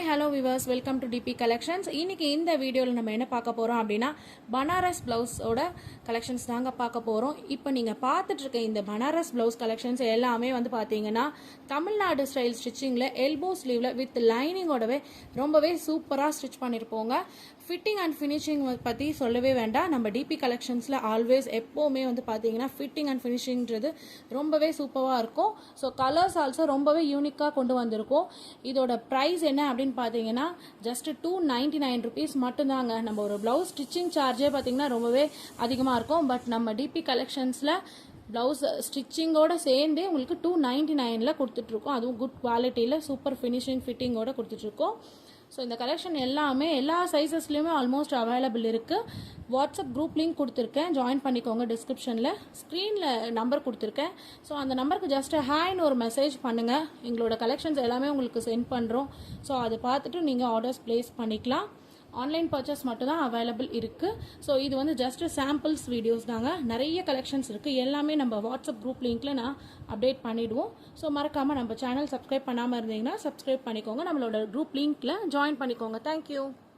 Hi hello viewers, welcome to DP collections. இன்னைக்கு இந்த வீடியோவில் நம்ம என்ன பார்க்க போகிறோம் அப்படின்னா பனாரஸ் ப்ளவுஸோட கலெக்ஷன்ஸ் தாங்க பார்க்க போகிறோம். இப்போ நீங்கள் பார்த்துட்டு இருக்க இந்த பனாரஸ் ப்ளவுஸ் கலெக்ஷன்ஸ் எல்லாமே வந்து பார்த்தீங்கன்னா தமிழ்நாடு ஸ்டைல் ஸ்டிச்சிங்கில் எல்போ ஸ்லீவில் வித் லைனிங்கோடவே ரொம்பவே சூப்பராக ஸ்டிச் பண்ணியிருப்போங்க. ஃபிட்டிங் அண்ட் ஃபினிஷிங் பற்றி சொல்லவே வேண்டாம். நம்ம டிபி கலெக்ஷன்ஸில் ஆல்வேஸ் எப்போவுமே வந்து பார்த்தீங்கன்னா ஃபிட்டிங் அண்ட் ஃபினிஷிங்கிறது ரொம்பவே சூப்பராக இருக்கும். ஸோ கலர்ஸ் ஆல்சோ ரொம்பவே யூனிக்காக கொண்டு வந்திருக்கும். இதோட ப்ரைஸ் என்ன அப்படின்னு பார்த்தீங்கன்னா ஜஸ்ட் 299 rupees மட்டும்தாங்க. நம்ம ஒரு ப்ளவுஸ் ஸ்டிச்சிங் சார்ஜே பார்த்தீங்கன்னா ரொம்பவே அதிகமாக இருக்கும். பட் நம்ம டிபி கலெக்ஷன்ஸில் ப்ளவுஸ் ஸ்டிச்சிங்கோட சேர்ந்தே உங்களுக்கு 299 கொடுத்துட்ருக்கோம். அதுவும் குட் குவாலிட்டியில் சூப்பர் ஃபினிஷிங் ஃபிட்டிங்கோட கொடுத்துட்ருக்கோம். ஸோ இந்த கலெக்ஷன் எல்லாமே எல்லா சைஸஸ்லையுமே ஆல்மோஸ்ட் அவைலபிள் இருக்குது. வாட்ஸ்அப் குரூப் லிங்க் கொடுத்துருக்கேன், ஜாயின் பண்ணிக்கோங்க. டிஸ்கிரிப்ஷனில் ஸ்க்ரீனில் நம்பர் கொடுத்துருக்கேன். ஸோ அந்த நம்பருக்கு ஜஸ்ட் ஹாய்னு ஒரு மெசேஜ் பண்ணுங்கள். எங்களோட கலெக்ஷன்ஸ் எல்லாமே உங்களுக்கு சென்ட் பண்ணுறோம். ஸோ அதை பார்த்துட்டு நீங்கள் ஆர்டர்ஸ் ப்ளேஸ் பண்ணிக்கலாம். ஆன்லைன் பர்ச்சேஸ் மட்டும் தான் அவைலபிள் இருக்குது. ஸோ இது வந்து ஜஸ்ட் சாம்பிள்ஸ் வீடியோஸ் தாங்க. நிறைய கலெக்ஷன்ஸ் இருக்குது. எல்லாமே நம்ம வாட்ஸ்அப் குரூப் லிங்க்கில் நான் அப்டேட் பண்ணிவிடுவோம். ஸோ மறக்காமல் நம்ம சேனல் சப்ஸ்கிரைப் பண்ணாமல் இருந்தீங்கன்னா சப்ஸ்கிரைப் பண்ணிக்கோங்க. நம்மளோட குரூப் லிங்க்கில் ஜாயின் பண்ணிக்கோங்க. தேங்க்யூ.